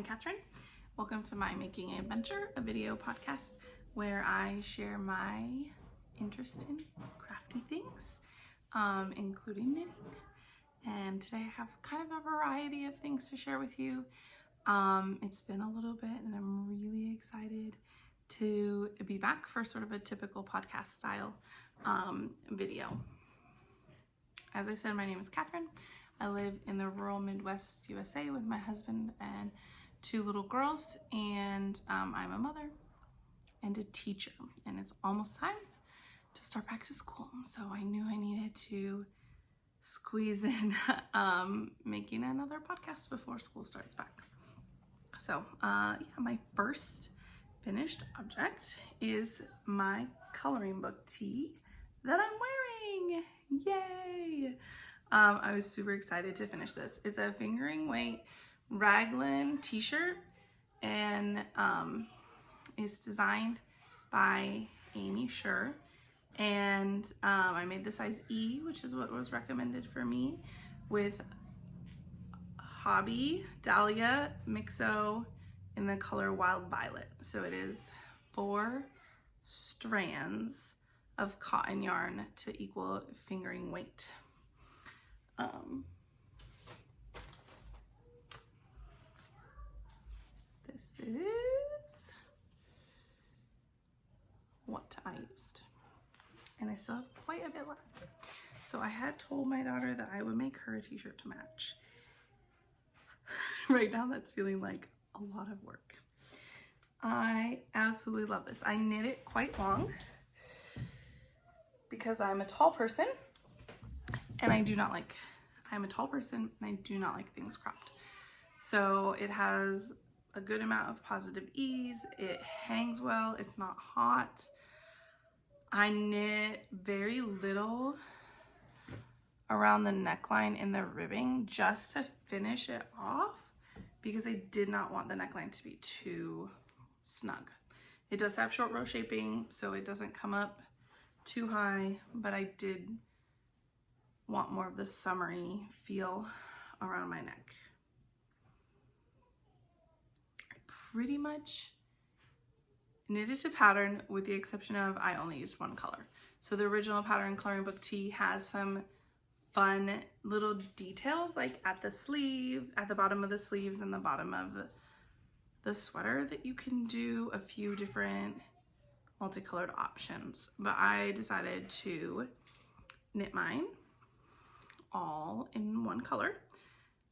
I'm Catherine. Welcome to my Making Adventure, a video podcast where I share my interest in crafty things, including knitting. And today I have kind of a variety of things to share with you. It's been a little bit and I'm really excited to be back for sort of a typical podcast style video. As I said, my name is Catherine. I live in the rural Midwest USA with my husband and two little girls, and I'm a mother and a teacher, and it's almost time to start back to school. So I knew I needed to squeeze in making another podcast before school starts back. So yeah, my first finished object is my coloring book tee that I'm wearing. Yay! I was super excited to finish this. It's a fingering weight raglan t-shirt, and it's designed by Aimee Sher, and I made the size E, which is what was recommended for me, with Hobby Dahlia Mixo in the color Wild Violet. So it is 4 strands of cotton yarn to equal fingering weight. This is what I used, and I still have quite a bit left. So I had told my daughter that I would make her a t-shirt to match. Right now that's feeling like a lot of work. I absolutely love this. I knit it quite long because I'm a tall person and I'm a tall person and I do not like things cropped. So it has a good amount of positive ease. It hangs well. It's not hot. I knit very little around the neckline in the ribbing just to finish it off because I did not want the neckline to be too snug. It does have short row shaping, so it doesn't come up too high, but I did want more of the summery feel around my neck. I pretty much knitted to pattern with the exception of I only used one color. So the original pattern coloring book tee has some fun little details like at the sleeve, at the bottom of the sleeves and the bottom of the sweater that you can do a few different multicolored options. But I decided to knit mine all in one color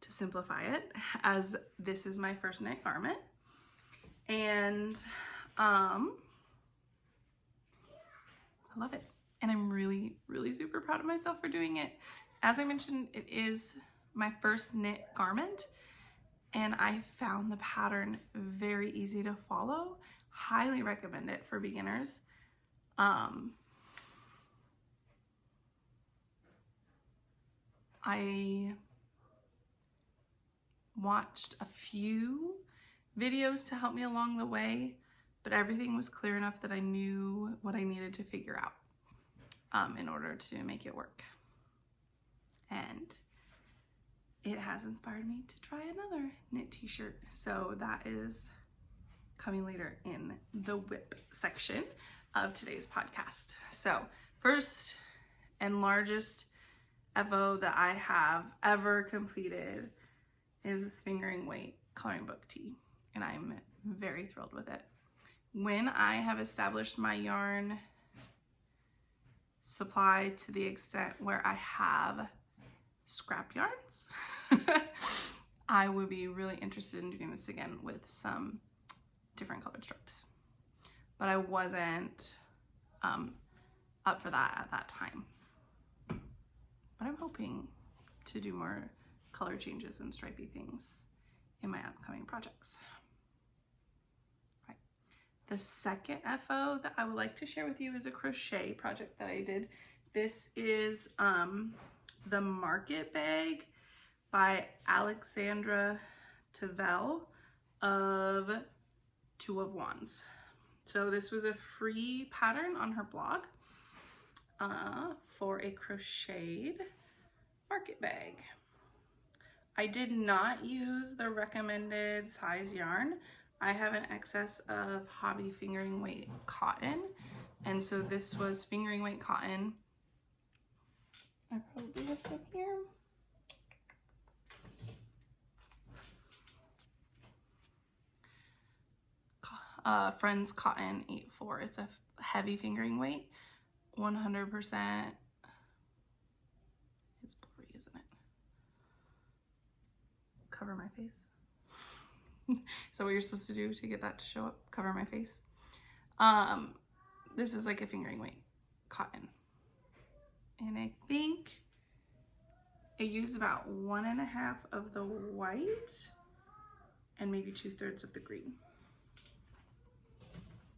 to simplify it, as this is my first knit garment. And I love it. And I'm really, really super proud of myself for doing it. As I mentioned, it is my first knit garment, and I found the pattern very easy to follow. Highly recommend it for beginners. I watched a few videos to help me along the way, but everything was clear enough that I knew what I needed to figure out in order to make it work. And it has inspired me to try another knit t-shirt. So that is coming later in the whip section of today's podcast. So first and largest FO that I have ever completed is this fingering weight coloring book tee, and I'm very thrilled with it. When I have established my yarn supply to the extent where I have scrap yarns, I would be really interested in doing this again with some different colored strips, but I wasn't up for that at that time. But I'm hoping to do more color changes and stripy things in my upcoming projects. Right. The second FO that I would like to share with you is a crochet project that I did. This is the Market Bag by Alexandra Tavel of 2 of Wands. So this was a free pattern on her blog for a crocheted market bag. I did not use the recommended size yarn. I have an excess of hobby fingering weight cotton, and so this was fingering weight cotton. I probably have some here. Friends Cotton 8-4. It's a heavy fingering weight, 100%. It's blurry, isn't it? Cover my face. So what you're supposed to do to get that to show up? Cover my face. This is like a fingering weight cotton, and I think it used about 1.5 of the white and maybe 2/3 of the green.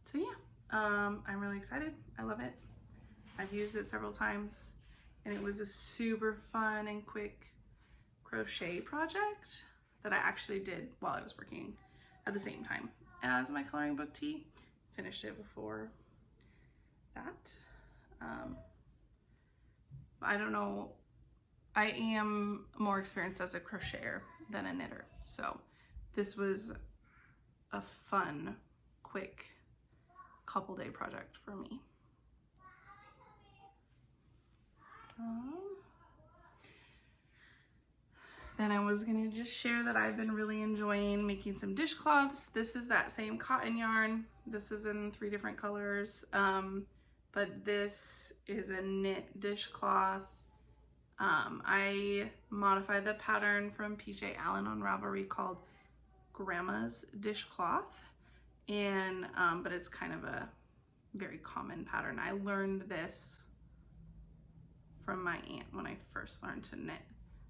So yeah, I'm really excited. I love it. I've used it several times, and it was a super fun and quick crochet project that I actually did while I was working at the same time as my coloring book tee. Finished it before that. I don't know, I am more experienced as a crocheter than a knitter, so this was a fun, quick couple day project for me. Then I was gonna just share that I've been really enjoying making some dishcloths. This is that same cotton yarn. This is in 3 different colors, but this is a knit dishcloth. I modified the pattern from PJ Allen on Ravelry called Grandma's Dishcloth, and but it's kind of a very common pattern. I learned this from my aunt when I first learned to knit,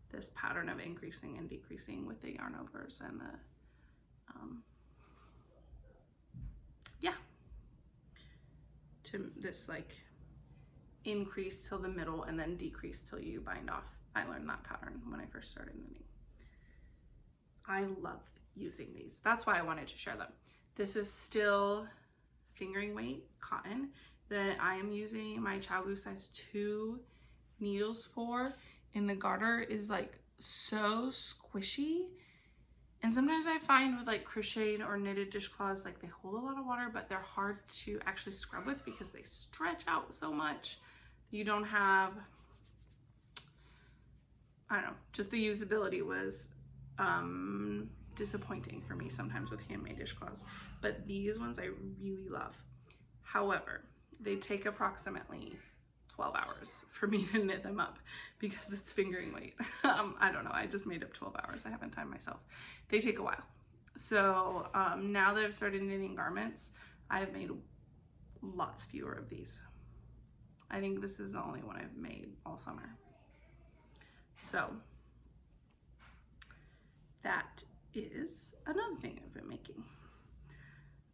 this pattern of increasing and decreasing with the yarn overs and the yeah, to this like increase till the middle and then decrease till you bind off. I learned that pattern when I first started knitting. I love using these. That's why I wanted to share them. This is still fingering weight cotton that I am using my Chow size 2 needles for, and the garter is like so squishy. And sometimes I find with like crocheted or knitted dishcloths, like they hold a lot of water, but they're hard to actually scrub with because they stretch out so much. You don't have, I don't know, just the usability was disappointing for me sometimes with handmade dishcloths. But these ones I really love. However, they take approximately 12 hours for me to knit them up because it's fingering weight. I don't know, I just made up 12 hours. I haven't timed myself. They take a while. So now that I've started knitting garments, I've made lots fewer of these. I think this is the only one I've made all summer. So that is another thing I've been making.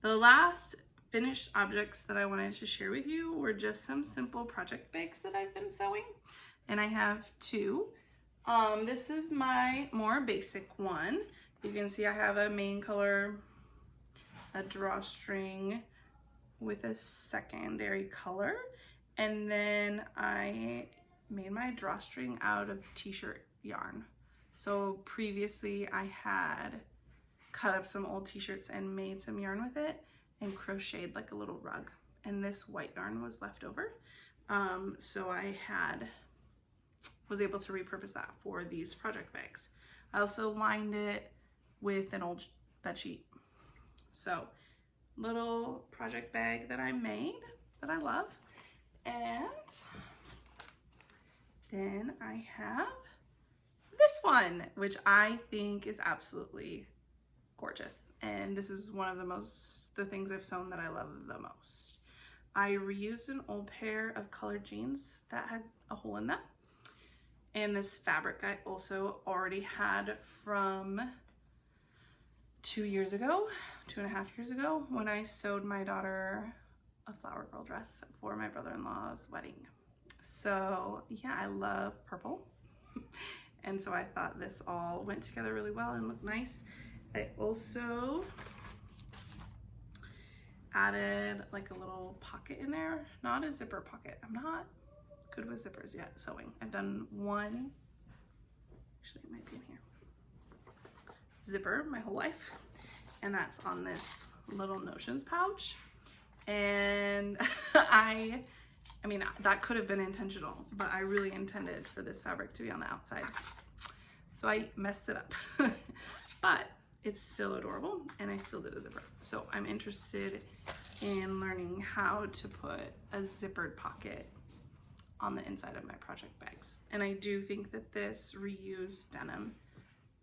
The last finished objects that I wanted to share with you were just some simple project bags that I've been sewing, and I have 2. This is my more basic one. You can see I have a main color, a drawstring with a secondary color, and then I made my drawstring out of t-shirt yarn. So previously I had cut up some old t-shirts and made some yarn with it and crocheted like a little rug, and this white yarn was left over. So I was able to repurpose that for these project bags. I also lined it with an old bed sheet. So little project bag that I made that I love. And then I have this one, which I think is absolutely gorgeous. And this is one of the things I've sewn that I love the most. I reused an old pair of colored jeans that had a hole in them. And this fabric I also already had from 2 years ago, 2.5 years ago, when I sewed my daughter a flower girl dress for my brother-in-law's wedding. So yeah, I love purple. And so I thought this all went together really well and looked nice. I also added like a little pocket in there, not a zipper pocket. I'm not good with zippers yet sewing. I've done one, actually it might be in here. zipper my whole life, and that's on this little notions pouch. And I mean, that could have been intentional, but I really intended for this fabric to be on the outside. So I messed it up, but it's still adorable, and I still did a zipper. So I'm interested in learning how to put a zippered pocket on the inside of my project bags. And I do think that this reused denim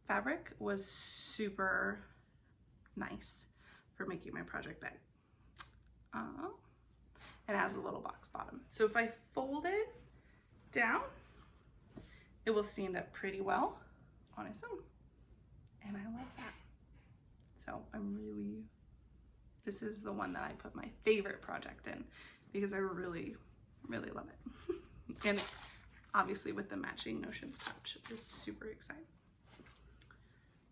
fabric was super nice for making my project bag. It has a little box bottom. So if I fold it down, it will stand up pretty well on its own. And I love that. So this is the one that I put my favorite project in because I really, really love it. And obviously with the matching notions pouch, it's super exciting.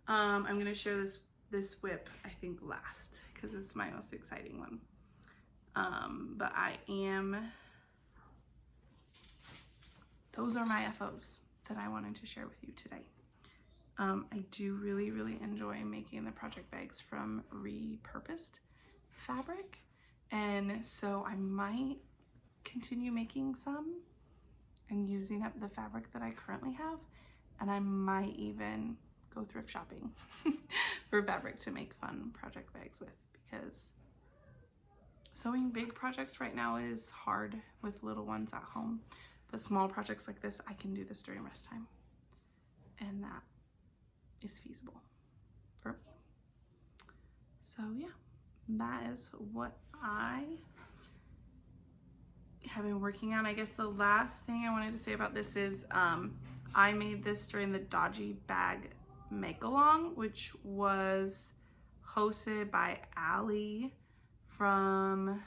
I'm gonna share this whip, I think, last because it's my most exciting one. But those are my FOs that I wanted to share with you today. I do really, really enjoy making the project bags from repurposed fabric, and so I might continue making some and using up the fabric that I currently have, and I might even go thrift shopping for fabric to make fun project bags with, because sewing big projects right now is hard with little ones at home, but small projects like this, I can do this during rest time, and that is feasible for me. So yeah, that is what I have been working on. I guess the last thing I wanted to say about this is I made this during the Dodgy Bag Make-Along, which was hosted by Allie from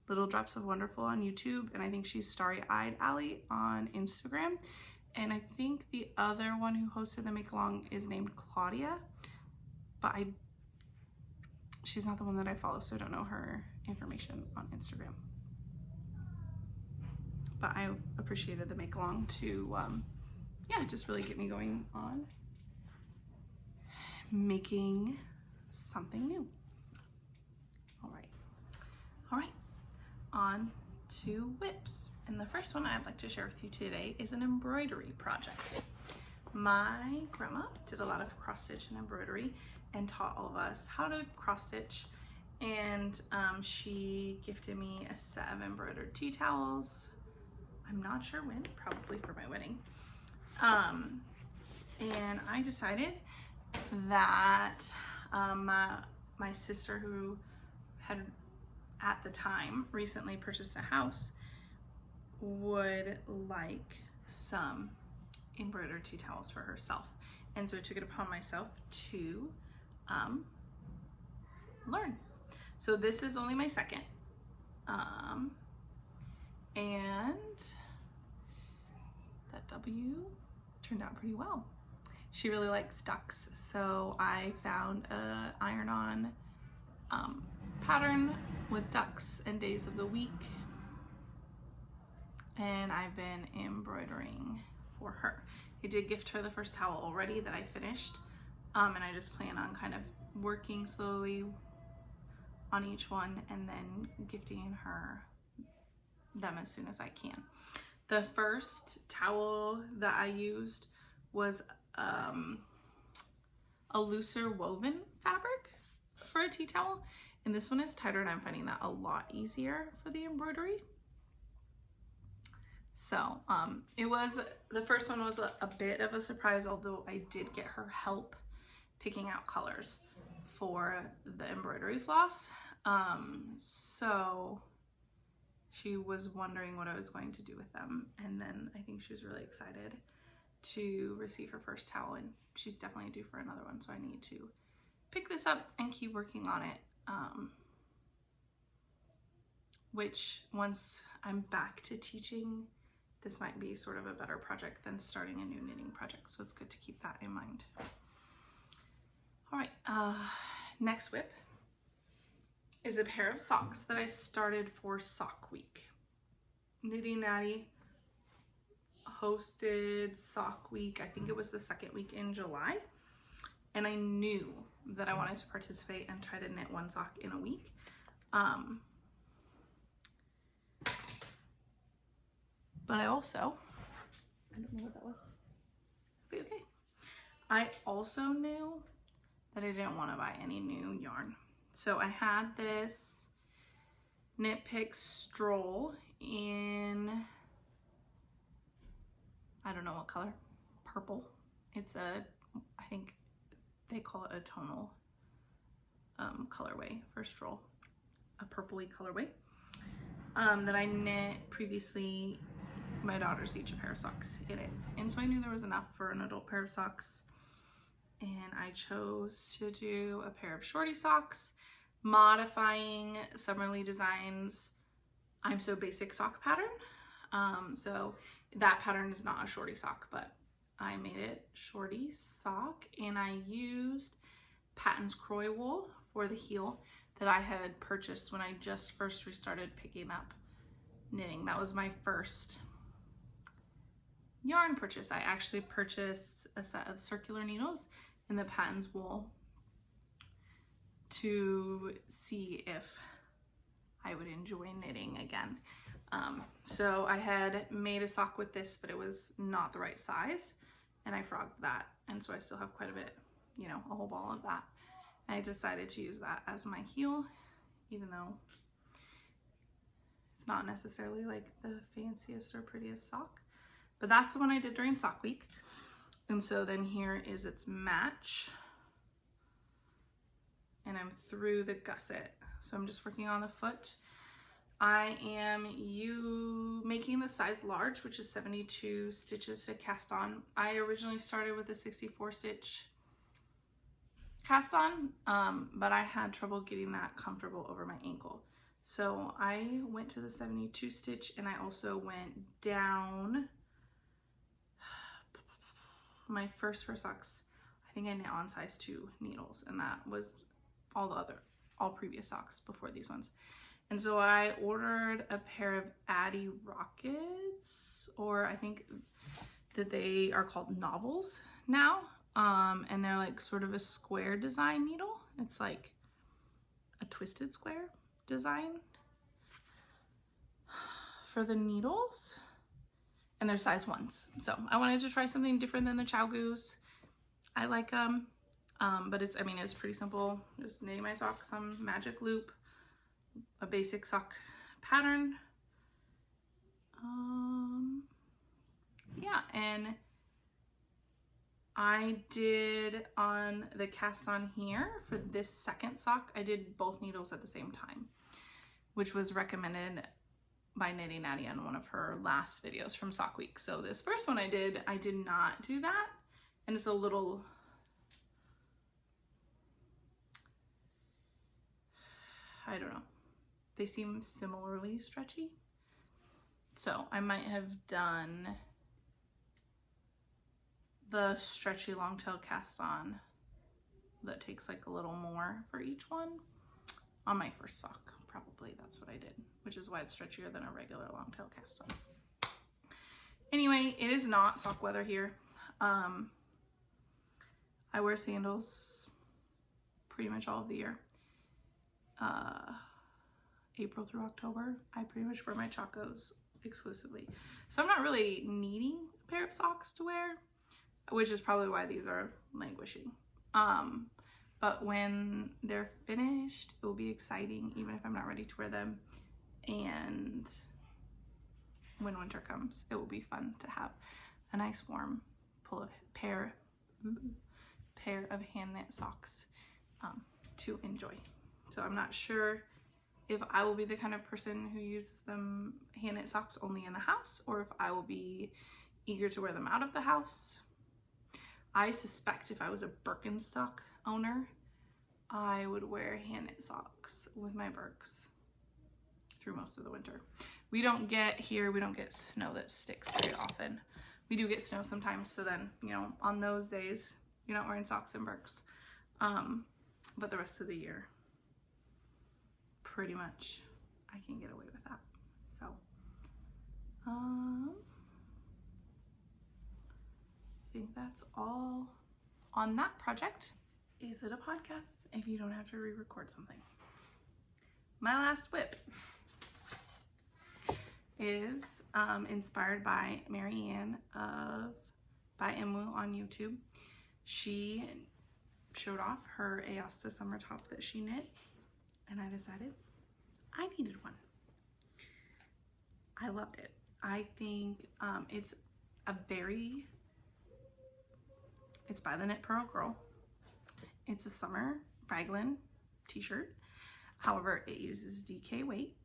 Little Drops of Wonderful on YouTube, and I think she's Starry-Eyed Allie on Instagram. And I think the other one who hosted the make-along is named Claudia, but she's not the one that I follow, so I don't know her information on Instagram. But I appreciated the make-along to, yeah, just really get me going on making something new. All right, on to whips. And the first one I'd like to share with you today is an embroidery project. My grandma did a lot of cross stitch and embroidery and taught all of us how to cross stitch. And she gifted me a set of embroidered tea towels. I'm not sure when, probably for my wedding. And I decided that my sister, who had at the time recently purchased a house, would like some embroidered tea towels for herself, and so I took it upon myself to learn. So this is only my second, and that W turned out pretty well. She really likes ducks, so I found a iron-on pattern with ducks and days of the week, and I've been embroidering for her. I did gift her the first towel already that I finished, and I just plan on kind of working slowly on each one and then gifting her them as soon as I can. The first towel that I used was a looser woven fabric for a tea towel, and this one is tighter, and I'm finding that a lot easier for the embroidery. So the first one was a bit of a surprise, although I did get her help picking out colors for the embroidery floss. So she was wondering what I was going to do with them, and then I think she was really excited to receive her first towel, and she's definitely due for another one, so I need to pick this up and keep working on it, which once I'm back to teaching, this might be sort of a better project than starting a new knitting project, so it's good to keep that in mind. All right, next whip is a pair of socks that I started for Sock Week. Knitting Natty hosted Sock Week, I think it was the second week in July, and I knew that I wanted to participate and try to knit one sock in a week. But I also, I don't know what that was. It'll be okay. I also knew that I didn't want to buy any new yarn. So I had this Knit Picks Stroll in, I don't know what color, purple. It's a, I think they call it a tonal colorway for Stroll, a purpley colorway that I knit previously. My daughters each a pair of socks in it, and so I knew there was enough for an adult pair of socks, and I chose to do a pair of shorty socks, modifying Summerly Designs I'm So Basic sock pattern. So that pattern is not a shorty sock, but I made it shorty sock, and I used Patton's Croy wool for the heel that I had purchased when I just first restarted picking up knitting. That was my first yarn purchase. I actually purchased a set of circular needles in the Patton's wool to see if I would enjoy knitting again. So I had made a sock with this, but it was not the right size, and I frogged that, and so I still have quite a bit, you know, a whole ball of that. I decided to use that as my heel, even though it's not necessarily like the fanciest or prettiest sock. But that's the one I did during sock week. And so then here is its match. And I'm through the gusset. So I'm just working on the foot. I am making the size large, which is 72 stitches to cast on. I originally started with a 64 stitch cast on, but I had trouble getting that comfortable over my ankle. So I went to the 72 stitch, and I also went down. My first four socks, I think I knit on size 2 needles, and that was all previous socks before these ones. And so I ordered a pair of Addy Rockets, or I think that they are called Novels now. And they're like sort of a square design needle. It's like a twisted square design for the needles, and they're size 1s. So I wanted to try something different than the Chow Goose. I like them, but it's pretty simple. Just knitting my socks on magic loop, a basic sock pattern. Yeah, and I did on the cast on here for this second sock, I did both needles at the same time, which was recommended by Knitting Natty on one of her last videos from Sock Week. So this first one I did not do that, and it's a little, I don't know, they seem similarly stretchy. So I might have done the stretchy long tail cast on that takes like a little more for each one on my first sock. Probably that's what I did, which is why it's stretchier than a regular long tail cast on. Anyway, it is not sock weather here. I wear sandals pretty much all of the year. April through October, I pretty much wear my Chacos exclusively. So I'm not really needing a pair of socks to wear, which is probably why these are languishing. But when they're finished, it will be exciting, even if I'm not ready to wear them. And when winter comes, it will be fun to have a nice warm pair of hand knit socks to enjoy. So I'm not sure if I will be the kind of person who uses them hand knit socks only in the house, or if I will be eager to wear them out of the house. I suspect if I was a Birkenstock owner, I would wear hand knit socks with my Birks through most of the winter. We don't get snow that sticks very often. We do get snow sometimes, so then, you know, on those days, you're not wearing socks and Birks. But the rest of the year, pretty much, I can get away with that. So, I think that's all on that project. is it a podcast if you don't have to re-record something? My last whip is inspired by Marianne by Aimee on YouTube. She showed off her Aosta summer top that she knit, and I decided I needed one. I loved it. I think it's by the Knit Purl Girl. It's a summer raglan t-shirt. However, it uses DK weight.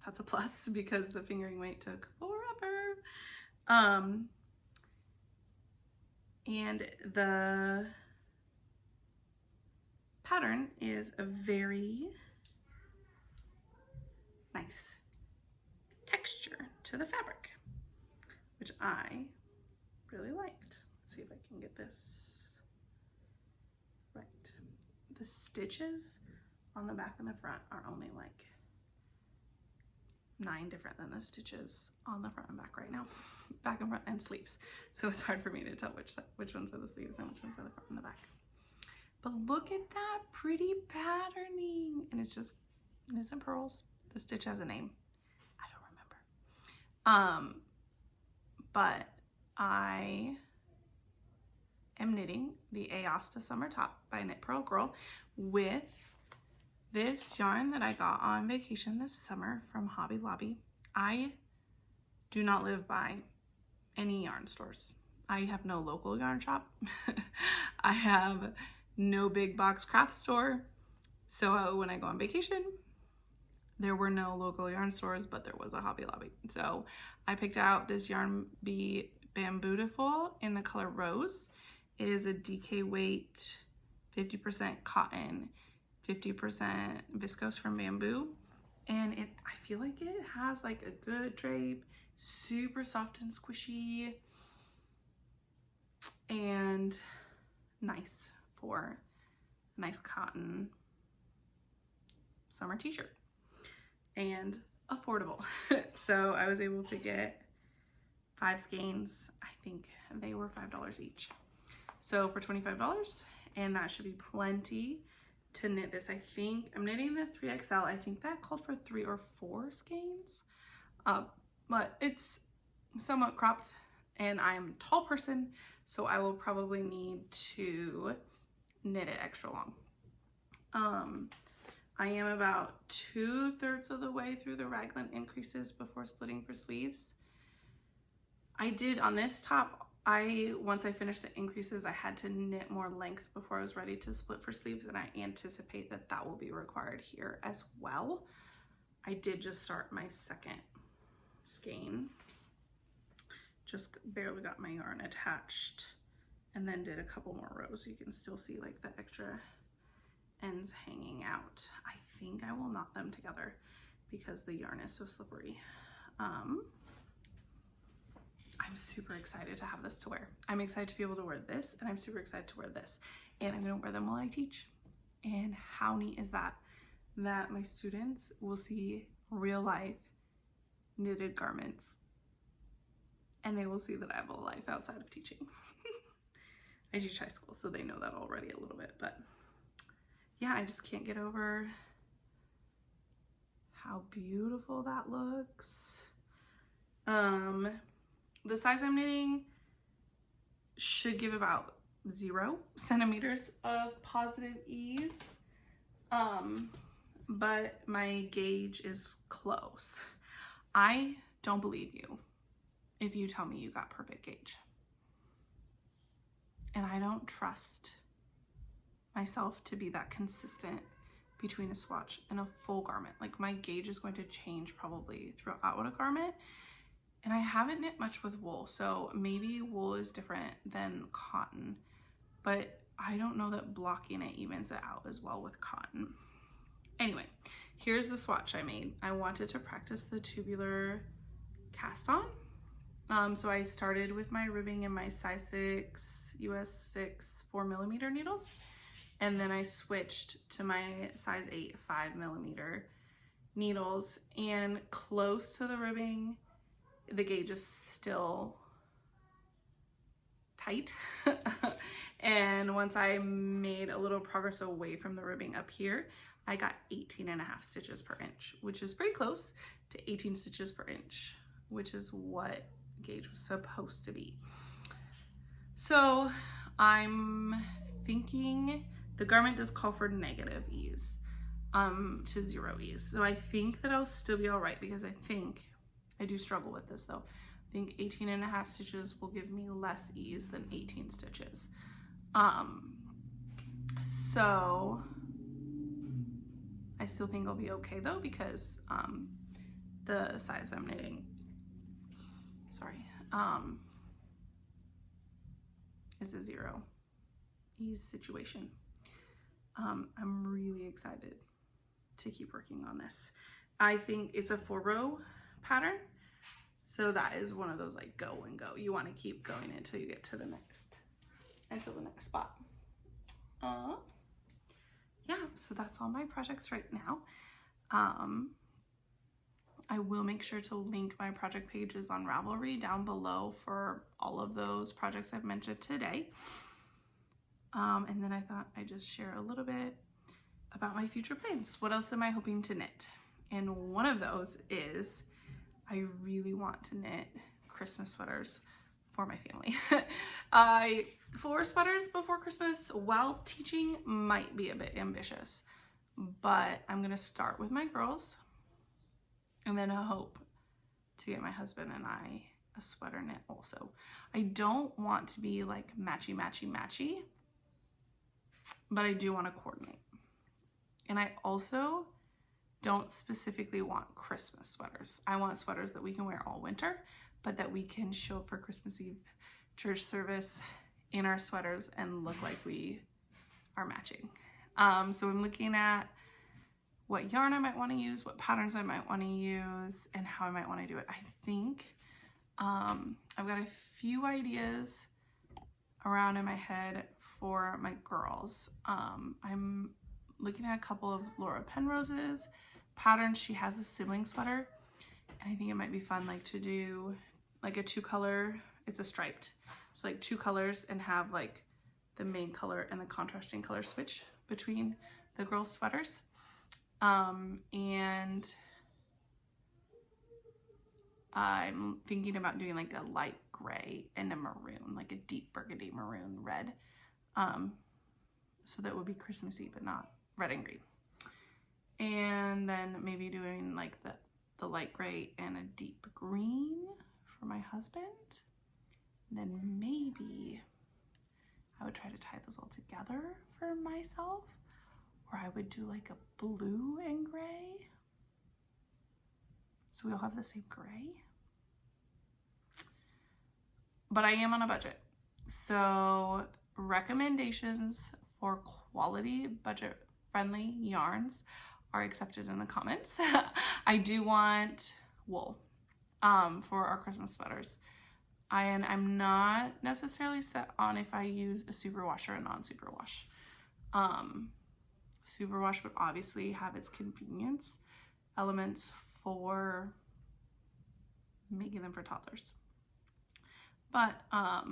That's a plus because the fingering weight took forever. And the pattern is a very nice texture to the fabric, which I really liked. Let's see if I can get this right. The stitches on the back and the front are only like 9 different than the stitches on the front and back right now. Back and front and sleeves. So it's hard for me to tell which ones are the sleeves and which ones are the front and the back. But look at that pretty patterning. And it's in pearls. The stitch has a name. I don't remember. But I am knitting the Aosta Summer Top by Knit Purl Girl with this yarn that I got on vacation this summer from Hobby Lobby. I do not live by any yarn stores. I have no local yarn shop. I have no big box craft store. So when I go on vacation, there were no local yarn stores, but there was a Hobby Lobby. So I picked out this Yarn Bee Bambootiful in the color Rose. It is a DK weight, 50% cotton, 50% viscose from bamboo. And I feel like it has like a good drape, super soft and squishy, and nice for a nice cotton summer t-shirt. And affordable. So I was able to get 5 skeins. I think they were $5 each. So for $25, and that should be plenty to knit this. I think I'm knitting the 3XL. I think that called for 3 or 4 skeins. But it's somewhat cropped, and I'm a tall person, so I will probably need to knit it extra long. I am about 2/3 of the way through the raglan increases before splitting for sleeves. I did on this top, once I finished the increases, I had to knit more length before I was ready to split for sleeves, and I anticipate that that will be required here as well. I did just start my second skein. Just barely got my yarn attached, and then did a couple more rows. You can still see like the extra ends hanging out. I think I will knot them together because the yarn is so slippery. I'm super excited to have this to wear. I'm excited to be able to wear this, and I'm super excited to wear this. And I'm gonna wear them while I teach. And how neat is that? That my students will see real life knitted garments, and they will see that I have a life outside of teaching. I teach high school, so they know that already a little bit, but yeah, I just can't get over how beautiful that looks. The size I'm knitting should give about 0 centimeters of positive ease, but my gauge is close. I don't believe you if you tell me you got perfect gauge. And I don't trust myself to be that consistent between a swatch and a full garment. Like, my gauge is going to change probably throughout a garment. And I haven't knit much with wool, so maybe wool is different than cotton, but I don't know that blocking it evens it out as well with cotton. Anyway, here's the swatch I made. I wanted to practice the tubular cast on. So I started with my ribbing in my size 6, US 6, 4mm needles. And then I switched to my size 8, 5mm needles, and close to the ribbing, the gauge is still tight. And once I made a little progress away from the ribbing up here, I got 18.5 stitches per inch, which is pretty close to 18 stitches per inch, which is what gauge was supposed to be. So I'm thinking the garment does call for negative ease to 0 ease. So I think that I'll still be all right, because I think I do struggle with this though. I think 18.5 stitches will give me less ease than 18 stitches. So I still think I'll be okay though, because the size I'm knitting, sorry, is a 0 ease situation. I'm really excited to keep working on this. I think it's a 4-row pattern, so that is one of those like go and go. You want to keep going until you get to the next spot. Yeah, so that's all my projects right now. I will make sure to link my project pages on Ravelry down below for all of those projects I've mentioned today. And then I thought I'd just share a little bit about my future plans. What else am I hoping to knit? And one of those is I really want to knit Christmas sweaters for my family. 4 sweaters before Christmas while teaching might be a bit ambitious, but I'm gonna start with my girls and then I hope to get my husband and I a sweater knit also. I don't want to be like matchy matchy matchy, but I do want to coordinate. And I also don't specifically want Christmas sweaters. I want sweaters that we can wear all winter, but that we can show up for Christmas Eve church service in our sweaters and look like we are matching. So I'm looking at what yarn I might want to use, what patterns I might want to use, and how I might want to do it. I think I've got a few ideas around in my head for my girls. I'm looking at a couple of Laura Penrose's patterns. She has a sibling sweater, and I think it might be fun like to do like a 2-color, it's a striped, so like 2 colors, and have like the main color and the contrasting color switch between the girls' sweaters. And I'm thinking about doing like a light gray and a maroon, like a deep burgundy maroon red. So that would be Christmassy, but not red and green. And then maybe doing like the light gray and a deep green for my husband. And then maybe I would try to tie those all together for myself, or I would do like a blue and gray, so we all have the same gray. But I am on a budget, so recommendations for quality budget friendly yarns are accepted in the comments. I do want wool for our Christmas sweaters. I'm not necessarily set on if I use a superwash or a non-superwash. Superwash would obviously have its convenience elements for making them for toddlers. But I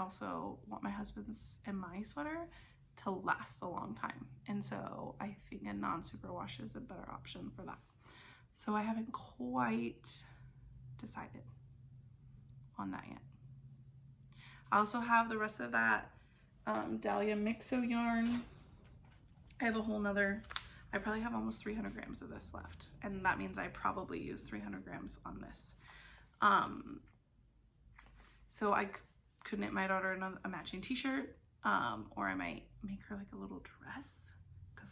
also want my husband's and my sweater to last a long time. And so I think a non-superwash is a better option for that. So I haven't quite decided on that yet. I also have the rest of that Dahlia Mixo yarn. I have a whole nother, I probably have almost 300 grams of this left. And that means I probably use 300 grams on this. So I could knit my daughter a matching t-shirt, or I might make her like a little dress, because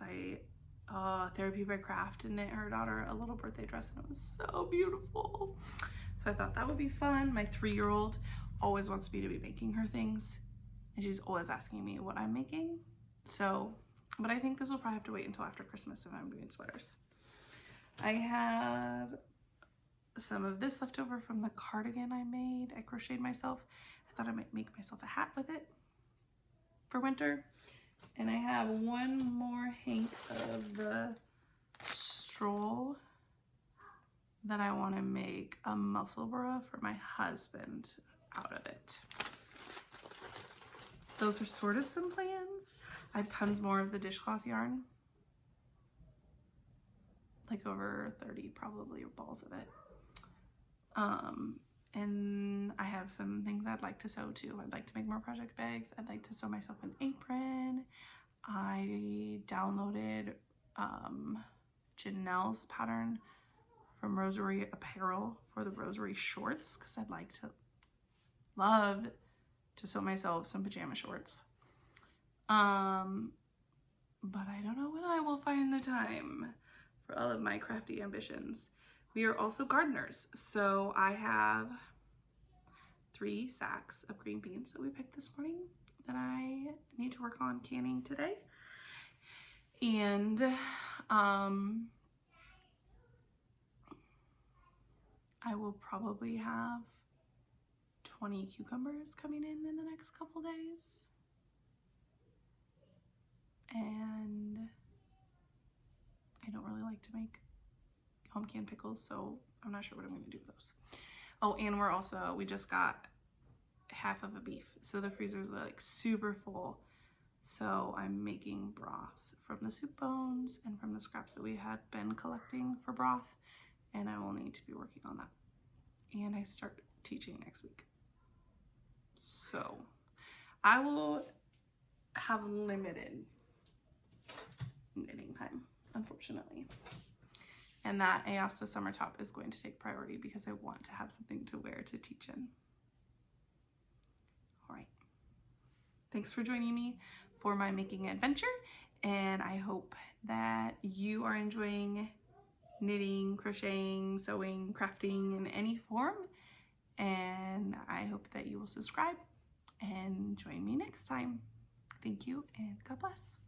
Therapy by Craft knit her daughter a little birthday dress and it was so beautiful. So I thought that would be fun. My 3-year-old always wants me to be making her things, and she's always asking me what I'm making. So, but I think this will probably have to wait until after Christmas if I'm doing sweaters. I have some of this left over from the cardigan I crocheted myself. I thought I might make myself a hat with it for winter. And I have one more hank of the stroll that I want to make a muscle bra for my husband out of it. those are sort of some plans. I have tons more of the dishcloth yarn. Like over 30 probably balls of it. And I have some things I'd like to sew too. I'd like to make more project bags. I'd like to sew myself an apron. I downloaded Janelle's pattern from Rosary Apparel for the Rosary shorts because I'd like to love to sew myself some pajama shorts. But I don't know when I will find the time for all of my crafty ambitions. We are also gardeners, so I have 3 sacks of green beans that we picked this morning that I need to work on canning today. And I will probably have 20 cucumbers coming in the next couple days. And I don't really like to make home canned pickles, so I'm not sure what I'm going to do with those. Oh, and we just got half of a beef, so the freezers are like super full. So I'm making broth from the soup bones and from the scraps that we had been collecting for broth, and I will need to be working on that. And I start teaching next week. So I will have limited knitting time, unfortunately. And that Aosta summer top is going to take priority because I want to have something to wear to teach in. All right. Thanks for joining me for my making adventure. And I hope that you are enjoying knitting, crocheting, sewing, crafting in any form. And I hope that you will subscribe and join me next time. Thank you and God bless.